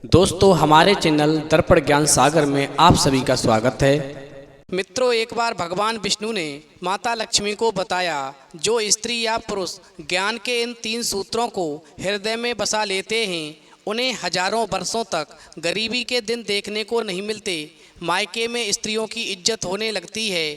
दोस्तों, हमारे चैनल दर्पण ज्ञान सागर में आप सभी का स्वागत है। मित्रों, एक बार भगवान विष्णु ने माता लक्ष्मी को बताया, जो स्त्री या पुरुष ज्ञान के इन 3 सूत्रों को हृदय में बसा लेते हैं, उन्हें हजारों वर्षों तक गरीबी के दिन देखने को नहीं मिलते। मायके में स्त्रियों की इज्जत होने लगती है।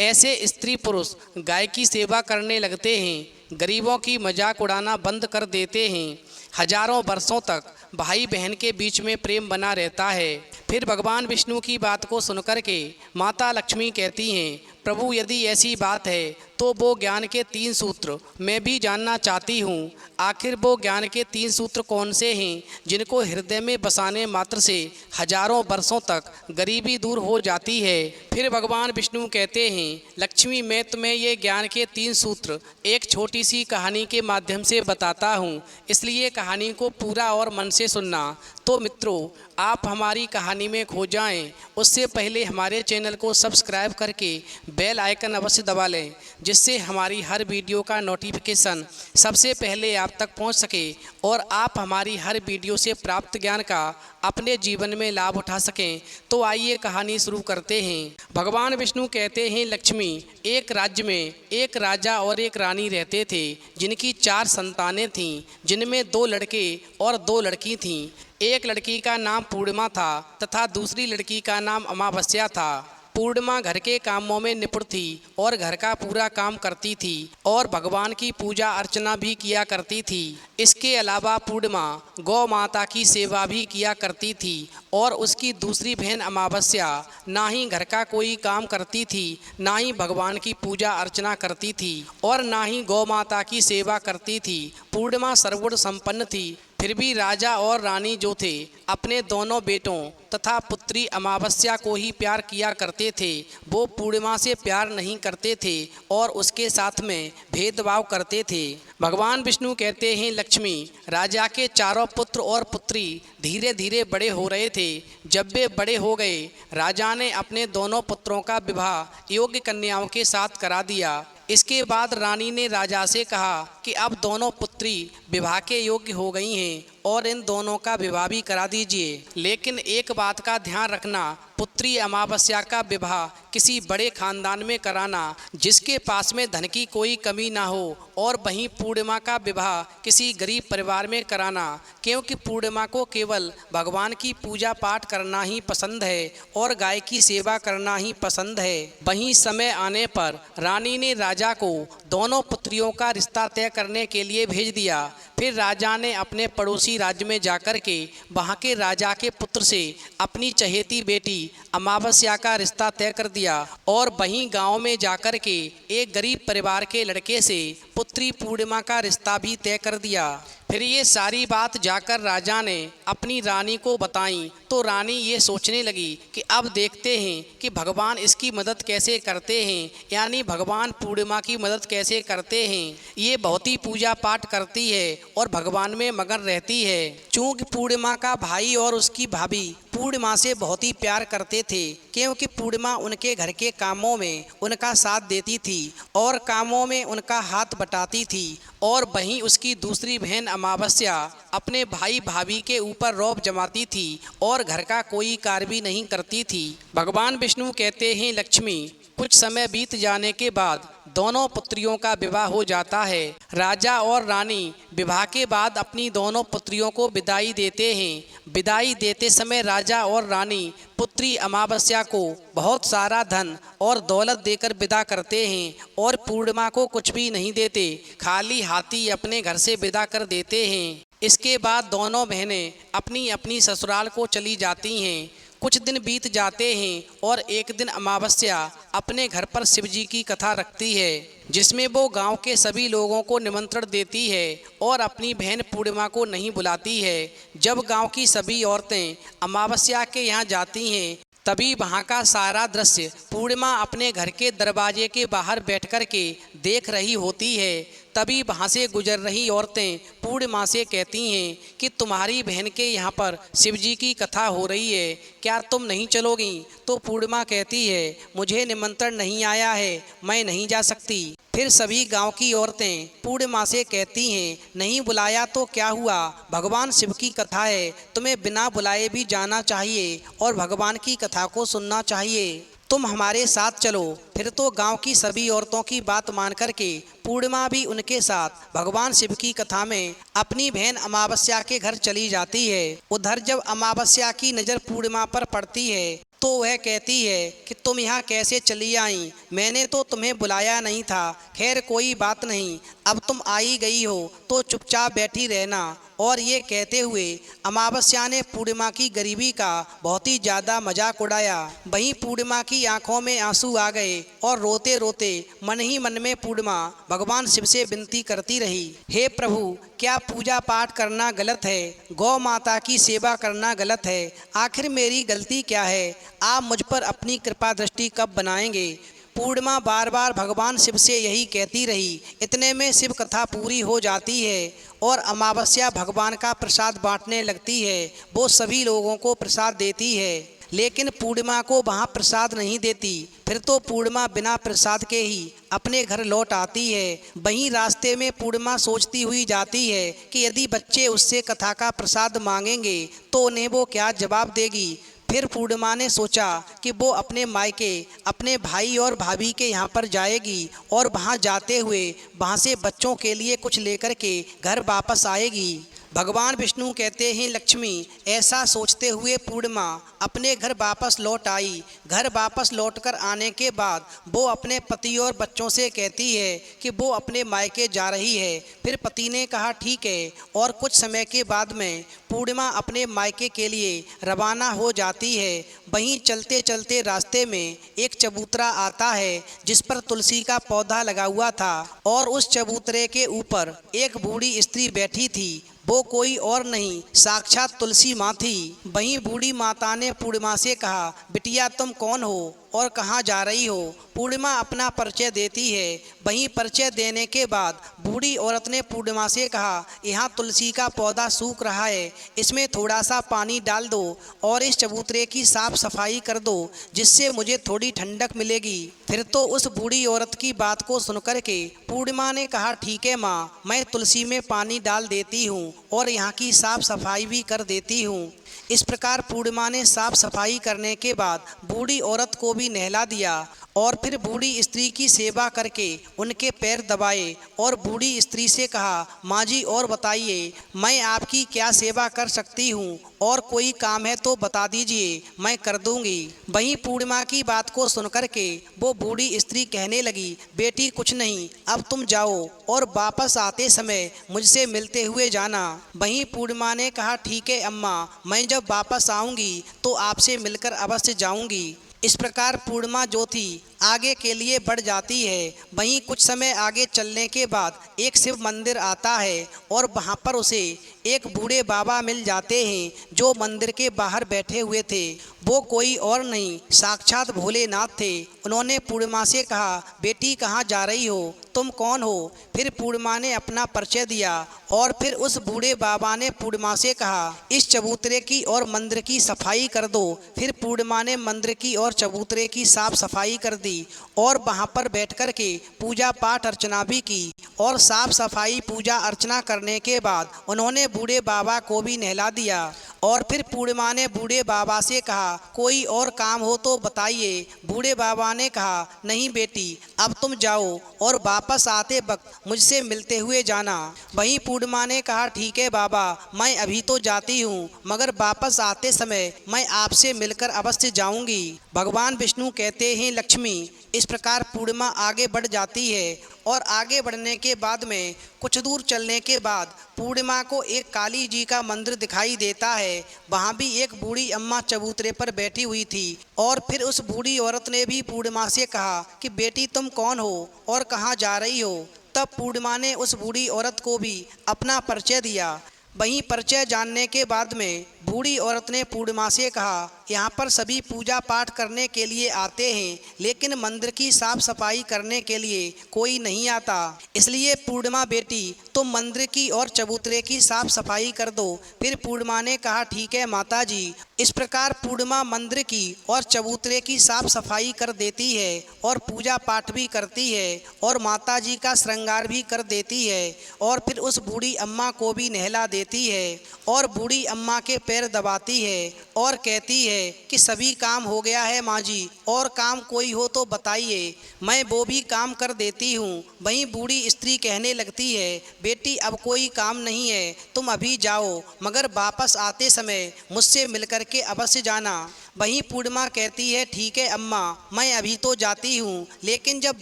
ऐसे स्त्री पुरुष गाय की सेवा करने लगते हैं, गरीबों की मजाक उड़ाना बंद कर देते हैं। हजारों वर्षों तक भाई बहन के बीच में प्रेम बना रहता है। फिर भगवान विष्णु की बात को सुनकर के माता लक्ष्मी कहती हैं, प्रभु, यदि ऐसी बात है तो वो ज्ञान के 3 सूत्र मैं भी जानना चाहती हूँ। आखिर वो ज्ञान के 3 सूत्र कौन से हैं जिनको हृदय में बसाने मात्र से हजारों वर्षों तक गरीबी दूर हो जाती है। फिर भगवान विष्णु कहते हैं, लक्ष्मी, मैं तुम्हें ये ज्ञान के 3 सूत्र एक छोटी सी कहानी के माध्यम से बताता हूँ, इसलिए कहानी को पूरा और मन से सुनना। तो मित्रों, आप हमारी कहानी में खो जाएं, उससे पहले हमारे चैनल को सब्सक्राइब करके बेल आइकन अवश्य दबा लें, जिससे हमारी हर वीडियो का नोटिफिकेशन सबसे पहले आप तक पहुंच सके और आप हमारी हर वीडियो से प्राप्त ज्ञान का अपने जीवन में लाभ उठा सकें। तो आइए कहानी शुरू करते हैं। भगवान विष्णु कहते हैं, लक्ष्मी, एक राज्य में एक राजा और एक रानी रहते थे, जिनकी 4 संतानें थीं, जिनमें 2 लड़के और 2 लड़की थीं। एक लड़की का नाम पूर्णिमा था तथा दूसरी लड़की का नाम अमावस्या था। पूर्णिमा घर के कामों में निपुण थी और घर का पूरा काम करती थी और भगवान की पूजा अर्चना भी किया करती थी। इसके अलावा पूर्णिमा गौ माता की सेवा भी किया करती थी और उसकी दूसरी बहन अमावस्या ना ही घर का कोई काम करती थी, ना ही भगवान की पूजा अर्चना करती थी और ना ही गौ माता की सेवा करती थी। पूर्णिमा सर्वगुण संपन्न थी। फिर भी राजा और रानी जो थे, अपने दोनों बेटों तथा पुत्री अमावस्या को ही प्यार किया करते थे। वो पूर्णिमा से प्यार नहीं करते थे और उसके साथ में भेदभाव करते थे। भगवान विष्णु कहते हैं, लक्ष्मी, राजा के चारों पुत्र और पुत्री धीरे धीरे बड़े हो रहे थे। जब वे बड़े हो गए, राजा ने अपने दोनों पुत्रों का विवाह योग्य कन्याओं के साथ करा दिया। इसके बाद रानी ने राजा से कहा कि अब दोनों पुत्री विवाह के योग्य हो गई हैं और इन दोनों का विवाह भी करा दीजिए। लेकिन एक बात का ध्यान रखना, पुत्री अमावस्या का विवाह किसी बड़े खानदान में कराना जिसके पास में धन की कोई कमी ना हो, और वहीं पूर्णिमा का विवाह किसी गरीब परिवार में कराना, क्योंकि पूर्णिमा को केवल भगवान की पूजा पाठ करना ही पसंद है और गाय की सेवा करना ही पसंद है। वहीं समय आने पर रानी ने राजा को दोनों पुत्रियों का रिश्ता तय करने के लिए भेज दिया। फिर राजा ने अपने पड़ोसी राज्य में जाकर के वहाँ के राजा के पुत्र से अपनी चहेती बेटी अमावस्या का रिश्ता तय कर दिया और वहीं गांव में जाकर के एक गरीब परिवार के लड़के से पुत्री पूर्णिमा का रिश्ता भी तय कर दिया। फिर ये सारी बात जाकर राजा ने अपनी रानी को बताई तो रानी ये सोचने लगी कि अब देखते हैं कि भगवान इसकी मदद कैसे करते हैं, यानी भगवान पूर्णिमा की मदद कैसे करते हैं। ये बहुत ही पूजा पाठ करती है और भगवान में मगन रहती है। चूँकि पूर्णिमा का भाई और उसकी भाभी पूर्णिमा से बहुत ही प्यार करते थे, क्योंकि पूर्णिमा उनके घर के कामों में उनका साथ देती थी और कामों में उनका हाथ बटाती थी, और वहीं उसकी दूसरी बहन अमावस्या अपने भाई भाभी के ऊपर रौब जमाती थी और घर का कोई कार्य भी नहीं करती थी। भगवान विष्णु कहते हैं, लक्ष्मी, कुछ समय बीत जाने के बाद दोनों पुत्रियों का विवाह हो जाता है। राजा और रानी विवाह के बाद अपनी दोनों पुत्रियों को विदाई देते हैं। विदाई देते समय राजा और रानी पुत्री अमावस्या को बहुत सारा धन और दौलत देकर विदा करते हैं और पूर्णिमा को कुछ भी नहीं देते, खाली हाथी अपने घर से विदा कर देते हैं। इसके बाद दोनों बहनें अपनी अपनी ससुराल को चली जाती हैं। कुछ दिन बीत जाते हैं और एक दिन अमावस्या अपने घर पर शिव जी की कथा रखती है, जिसमें वो गांव के सभी लोगों को निमंत्रण देती है और अपनी बहन पूर्णिमा को नहीं बुलाती है। जब गांव की सभी औरतें अमावस्या के यहाँ जाती हैं, तभी वहाँ का सारा दृश्य पूर्णिमा अपने घर के दरवाजे के बाहर बैठकर के देख रही होती है। तभी वहाँ से गुजर रही औरतें पूर्णिमा से कहती हैं कि तुम्हारी बहन के यहाँ पर शिव जी की कथा हो रही है, क्या तुम नहीं चलोगी? तो पूर्णिमा कहती है, मुझे निमंत्रण नहीं आया है, मैं नहीं जा सकती। फिर सभी गांव की औरतें पूर्णिमा से कहती हैं, नहीं बुलाया तो क्या हुआ, भगवान शिव की कथा है, तुम्हें बिना बुलाए भी जाना चाहिए और भगवान की कथा को सुनना चाहिए। तुम हमारे साथ चलो। फिर तो गांव की सभी औरतों की बात मान करके पूर्णिमा भी उनके साथ भगवान शिव की कथा में अपनी बहन अमावस्या के घर चली जाती है। उधर जब अमावस्या की नज़र पूर्णिमा पर पड़ती है तो वह कहती है कि तुम यहाँ कैसे चली आई, मैंने तो तुम्हें बुलाया नहीं था। खैर कोई बात नहीं, अब तुम आई गई हो तो चुपचाप बैठी रहना। और ये कहते हुए अमावस्या ने पूर्णिमा की गरीबी का बहुत ही ज़्यादा मजाक उड़ाया। वहीं पूर्णिमा की आंखों में आंसू आ गए और रोते रोते मन ही मन में पूर्णिमा भगवान शिव से विनती करती रही, हे प्रभु, क्या पूजा पाठ करना गलत है, गौ माता की सेवा करना गलत है, आखिर मेरी गलती क्या है, आप मुझ पर अपनी कृपा दृष्टि कब बनाएंगे। पूर्णिमा बार बार भगवान शिव से यही कहती रही। इतने में शिव कथा पूरी हो जाती है और अमावस्या भगवान का प्रसाद बांटने लगती है। वो सभी लोगों को प्रसाद देती है, लेकिन पूर्णिमा को वहाँ प्रसाद नहीं देती। फिर तो पूर्णिमा बिना प्रसाद के ही अपने घर लौट आती है। वहीं रास्ते में पूर्णिमा सोचती हुई जाती है कि यदि बच्चे उससे कथा का प्रसाद मांगेंगे तो उन्हें वो क्या जवाब देगी। फिर पूर्णिमा ने सोचा कि वो अपने मायके अपने भाई और भाभी के यहाँ पर जाएगी और वहाँ जाते हुए वहाँ से बच्चों के लिए कुछ लेकर के घर वापस आएगी। भगवान विष्णु कहते हैं, लक्ष्मी, ऐसा सोचते हुए पूर्णिमा अपने घर वापस लौट आई। घर वापस लौटकर आने के बाद वो अपने पति और बच्चों से कहती है कि वो अपने मायके जा रही है। फिर पति ने कहा ठीक है, और कुछ समय के बाद में पूर्णिमा अपने मायके के लिए रवाना हो जाती है। वहीं चलते चलते रास्ते में एक चबूतरा आता है जिस पर तुलसी का पौधा लगा हुआ था और उस चबूतरे के ऊपर एक बूढ़ी स्त्री बैठी थी। वो कोई और नहीं, साक्षात तुलसी माँ थी। वहीं बूढ़ी माता ने पूर्णिमा से कहा, बिटिया तुम कौन हो और कहाँ जा रही हो। पूर्णिमा अपना परिचय देती है। वहीं परिचय देने के बाद बूढ़ी औरत ने पूर्णिमा से कहा, यहाँ तुलसी का पौधा सूख रहा है, इसमें थोड़ा सा पानी डाल दो और इस चबूतरे की साफ सफाई कर दो, जिससे मुझे थोड़ी ठंडक मिलेगी। फिर तो उस बूढ़ी औरत की बात को सुनकर के पूर्णिमा ने कहा, ठीक है माँ, मैं तुलसी में पानी डाल देती हूँ और यहाँ की साफ सफाई भी कर देती हूँ। इस प्रकार पूर्णिमा ने साफ सफाई करने के बाद बूढ़ी औरत को भी नहला दिया और फिर बूढ़ी स्त्री की सेवा करके उनके पैर दबाए और बूढ़ी स्त्री से कहा, माँ जी और बताइए, मैं आपकी क्या सेवा कर सकती हूँ, और कोई काम है तो बता दीजिए, मैं कर दूंगी। वहीं पूर्णिमा की बात को सुनकर के वो बूढ़ी स्त्री कहने लगी, बेटी कुछ नहीं, अब तुम जाओ और वापस आते समय मुझसे मिलते हुए जाना। वहीं पूर्णिमा ने कहा, ठीक है अम्मा, मैं जब वापस आऊँगी तो आपसे मिलकर अवश्य जाऊँगी। इस प्रकार पूर्णिमा जो थी आगे के लिए बढ़ जाती है। वहीं कुछ समय आगे चलने के बाद एक शिव मंदिर आता है और वहाँ पर उसे एक बूढ़े बाबा मिल जाते हैं जो मंदिर के बाहर बैठे हुए थे। वो कोई और नहीं, साक्षात भोलेनाथ थे। उन्होंने पूर्णिमा से कहा, बेटी कहाँ जा रही हो, तुम कौन हो। फिर पूर्णिमा ने अपना परिचय दिया और फिर उस बूढ़े बाबा ने पूर्णिमा से कहा, इस चबूतरे की और मंदिर की सफाई कर दो। फिर पूर्णिमा ने मंदिर की और चबूतरे की साफ सफाई कर दी और वहाँ पर बैठ कर के पूजा पाठ अर्चना भी की। और साफ सफाई पूजा अर्चना करने के बाद उन्होंने बूढ़े बाबा को भी नहला दिया। और फिर पूर्णिमा ने बूढ़े बाबा से कहा, कोई और काम हो तो बताइए। बूढ़े बाबा ने कहा, नहीं बेटी, अब तुम जाओ और वापस आते वक्त मुझसे मिलते हुए जाना। वहीं पूर्णिमा ने कहा, ठीक है बाबा, मैं अभी तो जाती हूँ, मगर वापस आते समय मैं आपसे मिलकर अवश्य जाऊँगी। भगवान विष्णु कहते हैं, लक्ष्मी, इस प्रकार पूर्णिमा आगे बढ़ जाती है और आगे बढ़ने के बाद में कुछ दूर चलने के बाद पूर्णिमा को एक काली जी का मंदिर दिखाई देता है। वहाँ भी एक बूढ़ी अम्मा चबूतरे पर बैठी हुई थी और फिर उस बूढ़ी औरत ने भी पूर्णिमा से कहा कि बेटी तुम कौन हो और कहाँ जा रही हो। तब पूर्णिमा ने उस बूढ़ी औरत को भी अपना परिचय दिया। वहीं परिचय जानने के बाद में बूढ़ी औरत ने पूर्णिमा से कहा, यहाँ पर सभी पूजा पाठ करने के लिए आते हैं, लेकिन मंदिर की साफ सफाई करने के लिए कोई नहीं आता। इसलिए पूर्णिमा बेटी तुम मंदिर की और चबूतरे की साफ सफाई कर दो। फिर पूर्णिमा ने कहा, ठीक है माता जी। इस प्रकार पूर्णिमा मंदिर की और चबूतरे की साफ सफाई कर देती है और पूजा पाठ भी करती है और माता जी का श्रृंगार भी कर देती है और फिर उस बूढ़ी अम्मा को भी नहला देती है और बूढ़ी अम्मा के पैर दबाती है और कहती है कि सभी काम हो गया है माँ जी, और काम कोई हो तो बताइए, मैं वो भी काम कर देती हूँ। वहीं बूढ़ी स्त्री कहने लगती है, बेटी अब कोई काम नहीं है, तुम अभी जाओ, मगर वापस आते समय मुझसे मिलकर के अवश्य जाना। वहीं पूर्णिमा कहती है, ठीक है अम्मा, मैं अभी तो जाती हूँ, लेकिन जब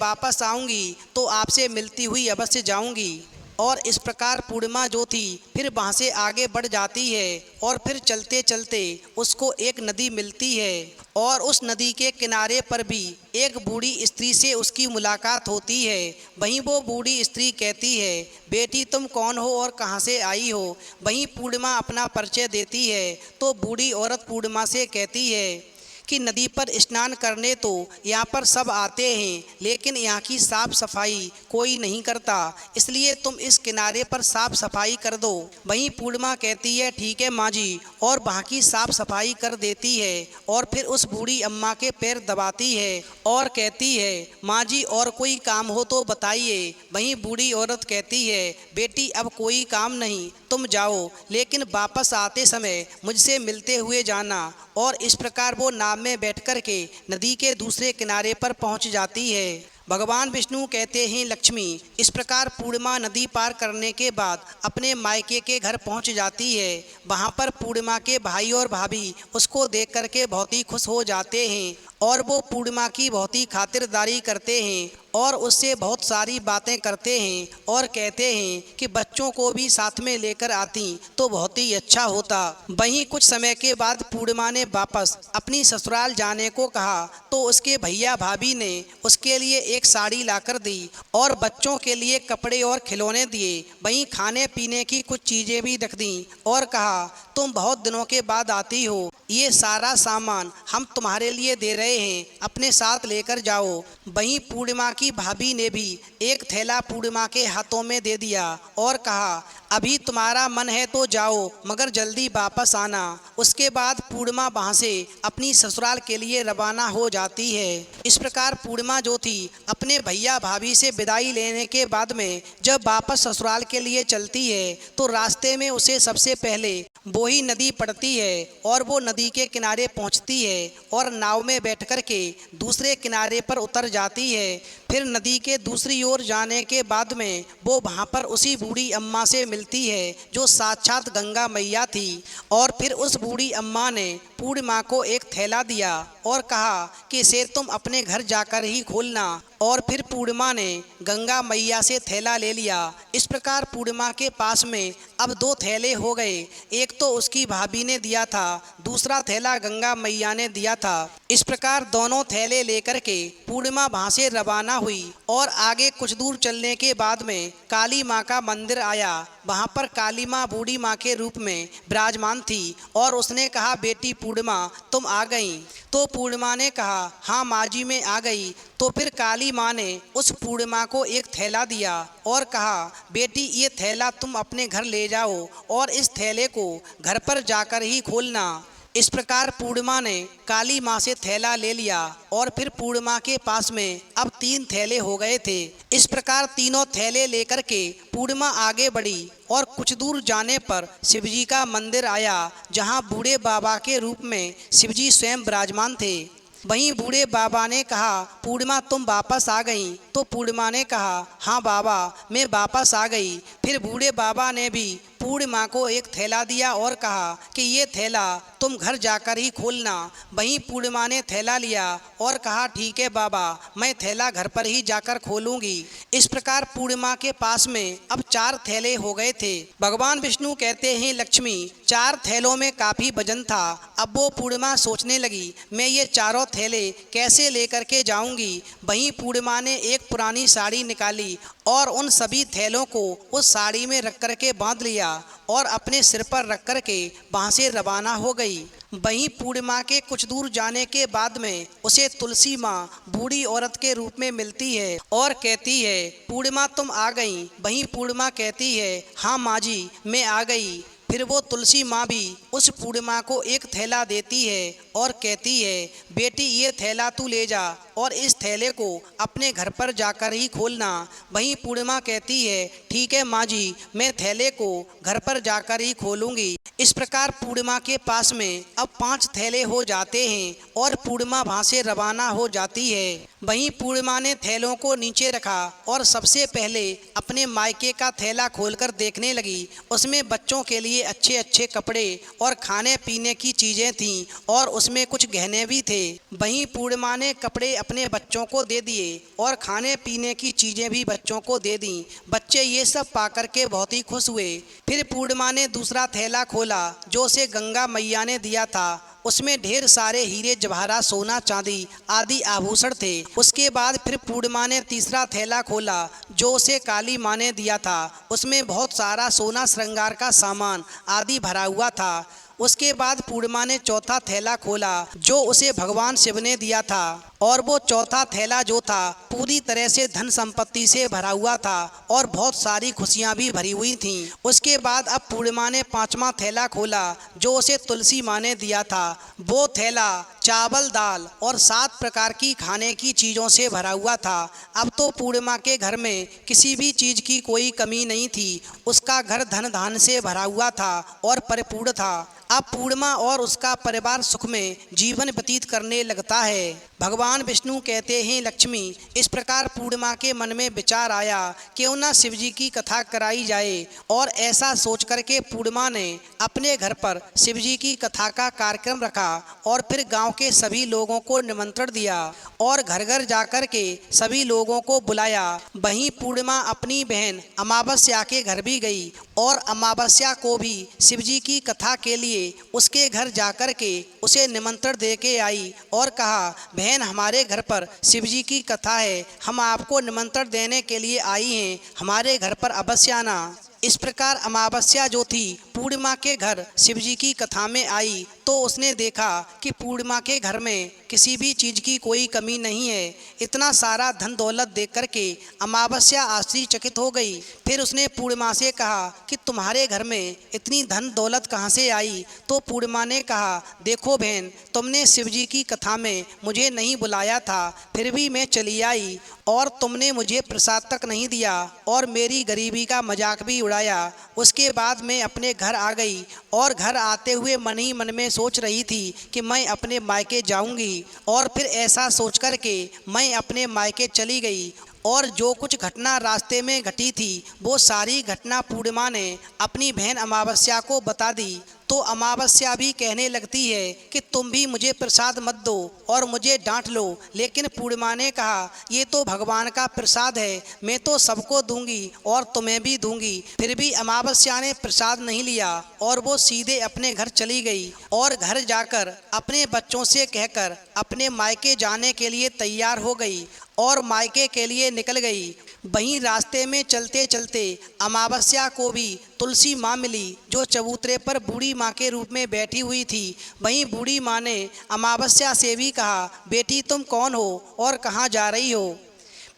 वापस आऊँगी तो आपसे मिलती हुई अवश्य जाऊँगी। और इस प्रकार पूर्णिमा जो थी फिर वहाँ से आगे बढ़ जाती है और फिर चलते चलते उसको एक नदी मिलती है और उस नदी के किनारे पर भी एक बूढ़ी स्त्री से उसकी मुलाकात होती है। वहीं वो बूढ़ी स्त्री कहती है, बेटी तुम कौन हो और कहाँ से आई हो। वहीं पूर्णिमा अपना परिचय देती है तो बूढ़ी औरत पूर्णिमा से कहती है कि नदी पर स्नान करने तो यहाँ पर सब आते हैं, लेकिन यहाँ की साफ सफाई कोई नहीं करता, इसलिए तुम इस किनारे पर साफ सफाई कर दो। वहीं पूर्णिमा कहती है, ठीक है माँ जी, और वहाँ की साफ सफाई कर देती है और फिर उस बूढ़ी अम्मा के पैर दबाती है और कहती है, माँ जी और कोई काम हो तो बताइए। वहीं बूढ़ी औरत कहती है, बेटी अब कोई काम नहीं, तुम जाओ, लेकिन वापस आते समय मुझसे मिलते हुए जाना। और इस प्रकार वो नाव में बैठकर के नदी के दूसरे किनारे पर पहुंच जाती है। भगवान विष्णु कहते हैं, लक्ष्मी। इस प्रकार पूर्णिमा नदी पार करने के बाद अपने मायके के घर पहुंच जाती है। वहां पर पूर्णिमा के भाई और भाभी उसको देख करके बहुत ही खुश हो जाते हैं और वो पूर्णिमा की बहुत ही खातिरदारी करते हैं और उससे बहुत सारी बातें करते हैं और कहते हैं कि बच्चों को भी साथ में लेकर आती तो बहुत ही अच्छा होता। वहीं कुछ समय के बाद पूर्णिमा ने वापस अपनी ससुराल जाने को कहा तो उसके भैया भाभी ने उसके लिए एक साड़ी लाकर दी और बच्चों के लिए कपड़े और खिलौने दिए। वहीं खाने पीने की कुछ चीज़ें भी रख दी और कहा, तुम बहुत दिनों के बाद आती हो, ये सारा सामान हम तुम्हारे लिए दे रहे हैं, अपने साथ लेकर जाओ। वहीं पूर्णिमा की भाभी ने भी एक थैला पूर्णिमा के हाथों में दे दिया और कहा, अभी तुम्हारा मन है तो जाओ, मगर जल्दी वापस आना। उसके बाद पूर्णिमा वहाँ से अपनी ससुराल के लिए रवाना हो जाती है। इस प्रकार पूर्णिमा जो थी अपने भैया भाभी से विदाई लेने के बाद में जब वापस ससुराल के लिए चलती है तो रास्ते में उसे सबसे पहले वो ही नदी पड़ती है और वो नदी के किनारे पहुंचती है और नाव में बैठकर के दूसरे किनारे पर उतर जाती है। फिर नदी के दूसरी ओर जाने के बाद में वो वहाँ पर उसी बूढ़ी अम्मा से मिलती है जो साक्षात गंगा मैया थी और फिर उस बूढ़ी अम्मा ने पूर्णिमा को एक थैला दिया और कहा कि इसे तुम अपने घर जाकर ही खोलना। और फिर पूर्णिमा ने गंगा मैया से थैला ले लिया। इस प्रकार पूर्णिमा के पास में अब दो थैले हो गए, एक तो उसकी भाभी ने दिया था, दूसरा थैला गंगा मैया ने दिया था। इस प्रकार दोनों थैले लेकर के पूर्णिमा वहाँ से रवाना हुई और आगे कुछ दूर चलने के बाद में काली माँ का मंदिर आया। वहाँ पर काली माँ बूढ़ी माँ के रूप में विराजमान थी और उसने कहा, बेटी पूर्णिमा तुम आ गई। तो पूर्णिमा ने कहा, हाँ माँ जी मैं आ गई। तो फिर काली माँ ने उस पूर्णिमा को एक थैला दिया और कहा, बेटी ये थैला तुम अपने घर ले जाओ और इस थैले को घर पर जाकर ही खोलना। इस प्रकार पूर्णिमा ने काली माँ से थैला ले लिया और फिर पूर्णिमा के पास में अब 3 थैले हो गए थे। इस प्रकार तीनों थैले लेकर के पूर्णिमा आगे बढ़ी और कुछ दूर जाने पर शिवजी का मंदिर आया, जहाँ बूढ़े बाबा के रूप में शिवजी स्वयं विराजमान थे। वहीं बूढ़े बाबा ने कहा, पूर्णिमा तुम वापस आ गई। तो पूर्णिमा ने कहा, हाँ बाबा मैं वापस आ गई। फिर बूढ़े बाबा ने भी पूर्णिमा को एक थैला दिया और कहा कि ये थैला तुम घर जाकर ही खोलना। वहीं पूर्णिमा ने थैला लिया और कहा, ठीक है बाबा मैं थैला घर पर ही जाकर खोलूंगी। इस प्रकार पूर्णिमा के पास में अब 4 थैले हो गए थे। भगवान विष्णु कहते हैं, लक्ष्मी 4 थैलों में काफ़ी वजन था। अब वो पूर्णिमा सोचने लगी, मैं ये चारों थैले कैसे लेकर के जाऊंगी। वहीं पूर्णिमा ने एक पुरानी साड़ी निकाली और उन सभी थैलों को उस साड़ी में रख कर के बांध लिया और अपने सिर पर रख कर के वहाँ से रवाना हो गई। वहीं पूर्णिमा के कुछ दूर जाने के बाद में उसे तुलसी माँ बूढ़ी औरत के रूप में मिलती है और कहती है, पूर्णिमा तुम आ गई। वहीं पूर्णिमा कहती है, हाँ माँ जी मैं आ गई। फिर वो तुलसी माँ भी उस पूर्णिमा को एक थैला देती है और कहती है, बेटी ये थैला तू ले जा और इस थैले को अपने घर पर जाकर ही खोलना। वहीं पूर्णिमा कहती है, ठीक है माँ जी मैं थैले को घर पर जाकर ही खोलूँगी। इस प्रकार पूर्णिमा के पास में अब 5 थैले हो जाते हैं और पूर्णिमा वहाँ से रवाना हो जाती है। वहीं पूर्णिमा ने थैलों को नीचे रखा और सबसे पहले अपने मायके का थैला खोलकर देखने लगी। उसमें बच्चों के लिए अच्छे अच्छे कपड़े और खाने पीने की चीज़ें थीं और उसमें कुछ गहने भी थे। वहीं पूर्णिमा ने कपड़े अपने बच्चों को दे दिए और खाने पीने की चीज़ें भी बच्चों को दे दी। बच्चे ये सब पाकर के बहुत ही खुश हुए। फिर पूर्णिमा ने दूसरा थैला खोला जो उसे गंगा मैया ने दिया था। उसमें ढेर सारे हीरे जवाहरात सोना चांदी आदि आभूषण थे। उसके बाद फिर पूर्णिमा ने तीसरा थैला खोला जो उसे काली माँ ने दिया था। उसमें बहुत सारा सोना श्रृंगार का सामान आदि भरा हुआ था। उसके बाद पूर्णिमा ने चौथा थैला खोला जो उसे भगवान शिव ने दिया था और वो चौथा थैला जो था पूरी तरह से धन संपत्ति से भरा हुआ था और बहुत सारी खुशियां भी भरी हुई थीं। उसके बाद अब पूर्णिमा ने 5वां थैला खोला जो उसे तुलसी माँ ने दिया था। वो थैला चावल दाल और 7 प्रकार की खाने की चीज़ों से भरा हुआ था। अब तो पूर्णिमा के घर में किसी भी चीज़ की कोई कमी नहीं थी। उसका घर धन धान से भरा हुआ था और परिपूर्ण था। अब पूर्णिमा और उसका परिवार सुख में जीवन व्यतीत करने लगता है। भगवान विष्णु कहते हैं, लक्ष्मी इस प्रकार पूर्णिमा के मन में विचार आया क्यों ना शिव जी की कथा कराई जाए और ऐसा सोच करके पूर्णिमा ने अपने घर पर शिव जी की कथा का कार्यक्रम रखा और फिर गांव के सभी लोगों को निमंत्रण दिया और घर घर जाकर के सभी लोगों को बुलाया। वहीं पूर्णिमा अपनी बहन अमावस्या के घर भी गई और अमावस्या को भी शिव जी की कथा के लिए उसके घर जाकर के उसे निमंत्रण दे के आई और कहा, बहन हमारे घर पर शिव जी की कथा है, हम आपको निमंत्रण देने के लिए आई हैं, हमारे घर पर अवश्य आना। इस प्रकार अमावस्या जो थी पूर्णिमा के घर शिव जी की कथा में आई तो उसने देखा कि पूर्णिमा के घर में किसी भी चीज़ की कोई कमी नहीं है। इतना सारा धन दौलत देख करके अमावस्या आश्चर्यचकित हो गई। फिर उसने पूर्णिमा से कहा कि तुम्हारे घर में इतनी धन दौलत कहाँ से आई? तो पूर्णिमा ने कहा, देखो बहन तुमने शिव जी की कथा में मुझे नहीं बुलाया था, फिर भी मैं चली आई और तुमने मुझे प्रसाद तक नहीं दिया और मेरी गरीबी का मजाक भी उड़ाया। उसके बाद मैं अपने घर आ गई और घर आते हुए मन ही मन में सोच रही थी कि मैं अपने मायके जाऊंगी और फिर ऐसा सोच कर के मैं अपने मायके चली गई और जो कुछ घटना रास्ते में घटी थी वो सारी घटना पूर्णिमा ने अपनी बहन अमावस्या को बता दी। तो अमावस्या भी कहने लगती है कि तुम भी मुझे प्रसाद मत दो और मुझे डांट लो, लेकिन पूर्णिमा ने कहा ये तो भगवान का प्रसाद है, मैं तो सबको दूंगी और तुम्हें भी दूंगी। फिर भी अमावस्या ने प्रसाद नहीं लिया और वो सीधे अपने घर चली गई और घर जाकर अपने बच्चों से कहकर अपने मायके जाने के लिए तैयार हो गई और मायके के लिए निकल गई। वहीं रास्ते में चलते चलते अमावस्या को भी तुलसी माँ मिली जो चबूतरे पर बूढ़ी माँ के रूप में बैठी हुई थी। वहीं बूढ़ी माँ ने अमावस्या से भी कहा, बेटी तुम कौन हो और कहाँ जा रही हो?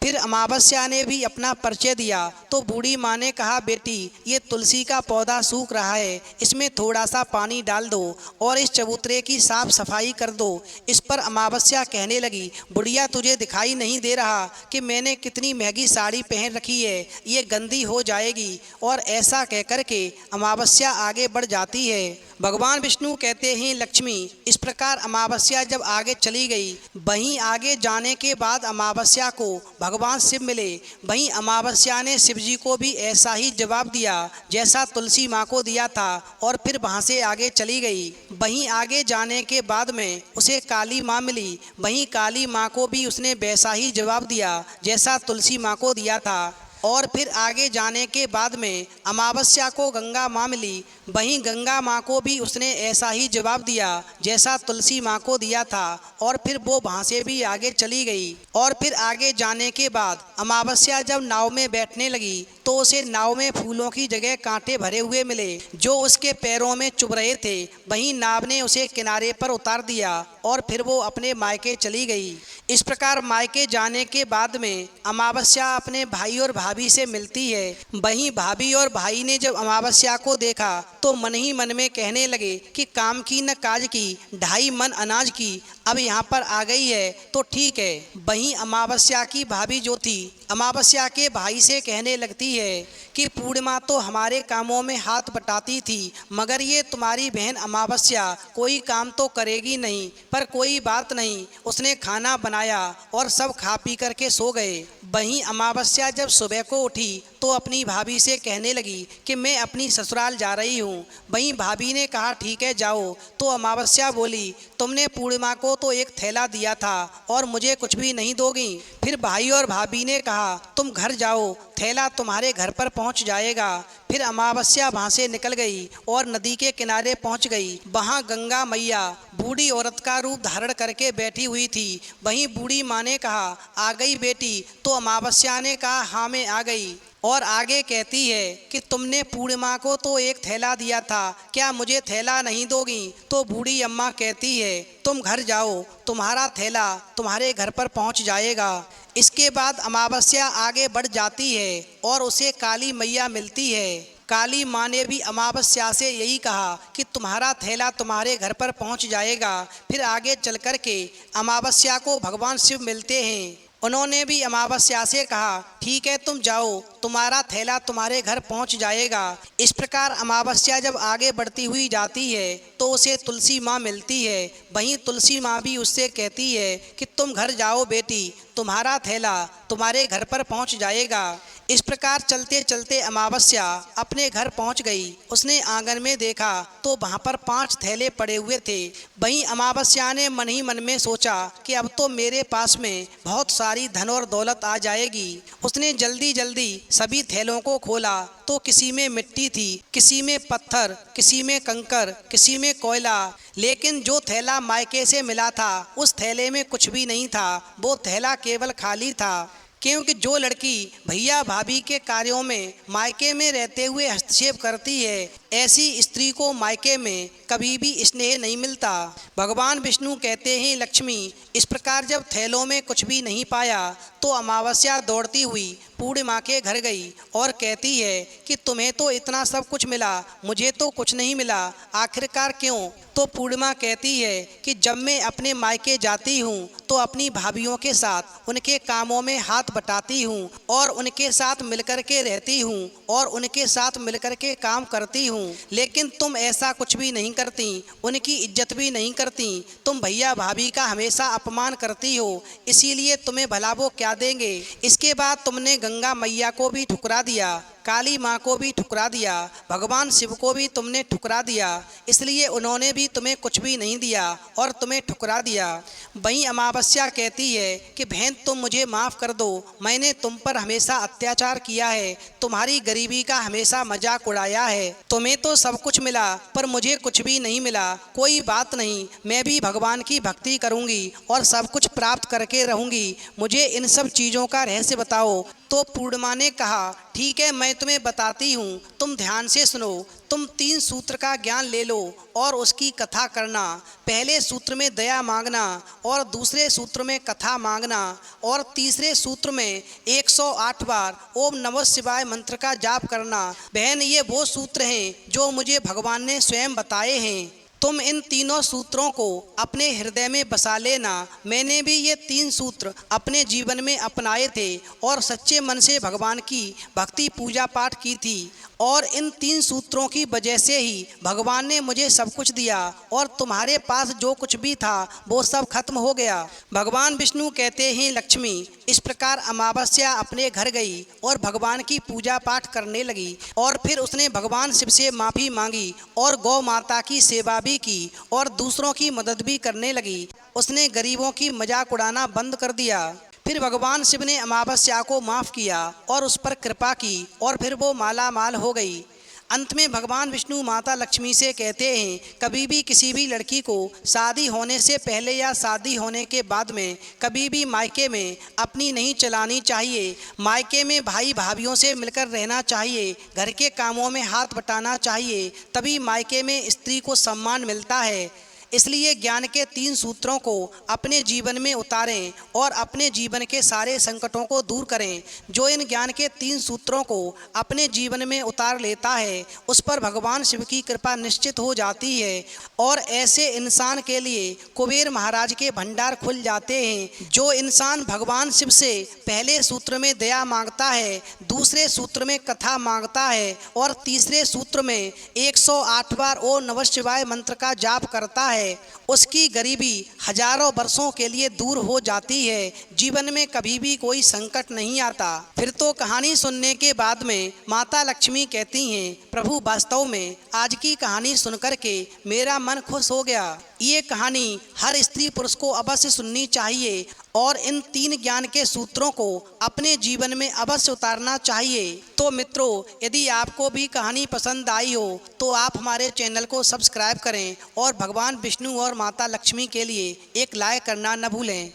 फिर अमावस्या ने भी अपना परिचय दिया तो बूढ़ी माँ ने कहा, बेटी ये तुलसी का पौधा सूख रहा है, इसमें थोड़ा सा पानी डाल दो और इस चबूतरे की साफ सफाई कर दो। इस पर अमावस्या कहने लगी, बुढ़िया तुझे दिखाई नहीं दे रहा कि मैंने कितनी महंगी साड़ी पहन रखी है, ये गंदी हो जाएगी। और ऐसा कहकर के अमावस्या आगे बढ़ जाती है। भगवान विष्णु कहते हैं, लक्ष्मी इस प्रकार अमावस्या जब आगे चली गई, वहीं आगे जाने के बाद अमावस्या को भगवान शिव मिले। वहीं अमावस्या ने शिव जी को भी ऐसा ही जवाब दिया जैसा तुलसी माँ को दिया था और फिर वहाँ से आगे चली गई। वहीं आगे जाने के बाद में उसे काली माँ मिली। वहीं काली माँ को भी उसने वैसा ही जवाब दिया जैसा तुलसी माँ को दिया था। और फिर आगे जाने के बाद में अमावस्या को गंगा माँ मिली। वहीं गंगा माँ को भी उसने ऐसा ही जवाब दिया जैसा तुलसी माँ को दिया था, और फिर वो वहाँ से भी आगे चली गई। और फिर आगे जाने के बाद अमावस्या जब नाव में बैठने लगी तो उसे नाव में फूलों की जगह कांटे भरे हुए मिले जो उसके पैरों में चुभ रहे थे। वहीं नाव ने उसे किनारे पर उतार दिया और फिर वो अपने मायके चली गई। इस प्रकार मायके जाने के बाद में अमावस्या अपने भाई और भाभी से मिलती है। वहीं भाभी और भाई ने जब अमावस्या को देखा तो मन ही मन में कहने लगे कि काम की न काज की, 2.5 मन अनाज की, अब यहाँ पर आ गई है तो ठीक है। वहीं अमावस्या की भाभी जो थी अमावस्या के भाई से कहने लगती है कि पूर्णिमा तो हमारे कामों में हाथ बटाती थी, मगर ये तुम्हारी बहन अमावस्या कोई काम तो करेगी नहीं। पर कोई बात नहीं, उसने खाना बनाया और सब खा पी करके सो गए। वहीं अमावस्या जब सुबह को उठी तो अपनी भाभी से कहने लगी कि मैं अपनी ससुराल जा रही हूँ। वहीं भाभी ने कहा ठीक है जाओ। तो अमावस्या बोली तुमने पूर्णिमा को तो एक थैला दिया था और मुझे कुछ भी नहीं दोगी। फिर भाई और भाभी ने कहा तुम घर जाओ, थैला तुम्हारे घर पर पहुंच जाएगा। फिर अमावस्या वहाँ से निकल गई और नदी के किनारे पहुंच गई। वहाँ गंगा मैया बूढ़ी औरत का रूप धारण करके बैठी हुई थी। वहीं बूढ़ी माँ ने कहा आ गई बेटी। तो अमावस्या ने कहा हाँ मैं आ गई। और आगे कहती है कि तुमने पूर्णिमा को तो एक थैला दिया था, क्या मुझे थैला नहीं दोगी? तो बूढ़ी अम्मा कहती है तुम घर जाओ, तुम्हारा थैला तुम्हारे घर पर पहुंच जाएगा। इसके बाद अमावस्या आगे बढ़ जाती है और उसे काली मैया मिलती है। काली माँ ने भी अमावस्या से यही कहा कि तुम्हारा थैला तुम्हारे घर पर पहुंच जाएगा। फिर आगे चल कर के अमावस्या को भगवान शिव मिलते हैं। उन्होंने भी अमावस्या से कहा ठीक है तुम जाओ, तुम्हारा थैला तुम्हारे घर पहुंच जाएगा। इस प्रकार अमावस्या जब आगे बढ़ती हुई जाती है तो उसे तुलसी माँ मिलती है। वहीं तुलसी माँ भी उससे कहती है कि तुम घर जाओ बेटी, तुम्हारा थैला तुम्हारे घर पर पहुंच जाएगा। इस प्रकार चलते चलते अमावस्या अपने घर पहुंच गई। उसने आंगन में देखा तो वहां पर 5 थैले पड़े हुए थे। वहीं अमावस्या ने मन ही मन में सोचा कि अब तो मेरे पास में बहुत सारी धन और दौलत आ जाएगी। उसने जल्दी जल्दी सभी थैलों को खोला तो किसी में मिट्टी थी, किसी में पत्थर, किसी में कंकर, किसी में कोयला। लेकिन जो थैला मायके से मिला था उस थैले में कुछ भी नहीं था, वो थैला केवल खाली था। क्योंकि जो लड़की भैया भाभी के कार्यों में मायके में रहते हुए हस्तक्षेप करती है, ऐसी स्त्री को मायके में कभी भी स्नेह नहीं मिलता। भगवान विष्णु कहते हैं लक्ष्मी। इस प्रकार जब थैलों में कुछ भी नहीं पाया तो अमावस्या दौड़ती हुई पूर्णिमा के घर गई और कहती है कि तुम्हें तो इतना सब कुछ मिला, मुझे तो कुछ नहीं मिला, आखिरकार क्यों? तो पूर्णिमा कहती है कि जब मैं अपने मायके जाती हूँ तो अपनी भाभीयों के साथ उनके कामों में हाथ बटाती हूँ और उनके साथ मिलकर के रहती हूँ और उनके साथ मिलकर के काम करती हूँ। लेकिन तुम ऐसा कुछ भी नहीं करती, उनकी इज्जत भी नहीं करती। तुम भैया भाभी का हमेशा अपमान करती हो, इसीलिए तुम्हें भला वो क्या देंगे। इसके बाद तुमने गंगा मैया को भी ठुकरा दिया, काली माँ को भी ठुकरा दिया, भगवान शिव को भी तुमने ठुकरा दिया, इसलिए उन्होंने भी तुम्हें कुछ भी नहीं दिया और तुम्हें ठुकरा दिया। वहीं अमावस्या कहती है कि बहन तुम मुझे माफ़ कर दो, मैंने तुम पर हमेशा अत्याचार किया है, तुम्हारी गरीबी का हमेशा मजाक उड़ाया है। तुम्हें तो सब कुछ मिला पर मुझे कुछ भी नहीं मिला। कोई बात नहीं, मैं भी भगवान की भक्ति करूँगी और सब कुछ प्राप्त करके रहूँगी। मुझे इन सब चीज़ों का रहस्य बताओ। तो पूर्णिमा ने कहा ठीक है मैं तुम्हें बताती हूँ, तुम ध्यान से सुनो। तुम 3 सूत्र का ज्ञान ले लो और उसकी कथा करना। पहले सूत्र में दया मांगना और दूसरे सूत्र में कथा मांगना और तीसरे सूत्र में 108 बार ओम नमः शिवाय मंत्र का जाप करना। बहन ये वो सूत्र हैं जो मुझे भगवान ने स्वयं बताए हैं। तुम इन तीनों सूत्रों को अपने हृदय में बसा लेना। मैंने भी ये 3 सूत्र अपने जीवन में अपनाए थे और सच्चे मन से भगवान की भक्ति पूजा पाठ की थी और इन 3 सूत्रों की वजह से ही भगवान ने मुझे सब कुछ दिया और तुम्हारे पास जो कुछ भी था वो सब खत्म हो गया। भगवान विष्णु कहते हैं लक्ष्मी। इस प्रकार अमावस्या अपने घर गई और भगवान की पूजा पाठ करने लगी और फिर उसने भगवान शिव से माफ़ी मांगी और गौ माता की सेवा भी की और दूसरों की मदद भी करने लगी। उसने गरीबों की मजाक उड़ाना बंद कर दिया। फिर भगवान शिव ने अमावस्या को माफ़ किया और उस पर कृपा की और फिर वो माला माल हो गई। अंत में भगवान विष्णु माता लक्ष्मी से कहते हैं, कभी भी किसी भी लड़की को शादी होने से पहले या शादी होने के बाद में कभी भी मायके में अपनी नहीं चलानी चाहिए। मायके में भाई भाभीयों से मिलकर रहना चाहिए, घर के कामों में हाथ बटाना चाहिए, तभी मायके में स्त्री को सम्मान मिलता है। इसलिए ज्ञान के 3 सूत्रों को अपने जीवन में उतारें और अपने जीवन के सारे संकटों को दूर करें। जो इन ज्ञान के 3 सूत्रों को अपने जीवन में उतार लेता है उस पर भगवान शिव की कृपा निश्चित हो जाती है और ऐसे इंसान के लिए कुबेर महाराज के भंडार खुल जाते हैं। जो इंसान भगवान शिव से पहले सूत्र में दया मांगता है, दूसरे सूत्र में कथा मांगता है और तीसरे सूत्र में 108 बार ओम नमः शिवाय मंत्र का जाप करता है, उसकी गरीबी हजारों वर्षों के लिए दूर हो जाती है। जीवन में कभी भी कोई संकट नहीं आता। फिर तो कहानी सुनने के बाद में माता लक्ष्मी कहती हैं, प्रभु वास्तव में आज की कहानी सुनकर के मेरा मन खुश हो गया। ये कहानी हर स्त्री पुरुष को अवश्य सुननी चाहिए और इन 3 ज्ञान के सूत्रों को अपने जीवन में अवश्य उतारना चाहिए। तो मित्रों, यदि आपको भी कहानी पसंद आई हो तो आप हमारे चैनल को सब्सक्राइब करें और भगवान विष्णु और माता लक्ष्मी के लिए एक लाइक करना न भूलें।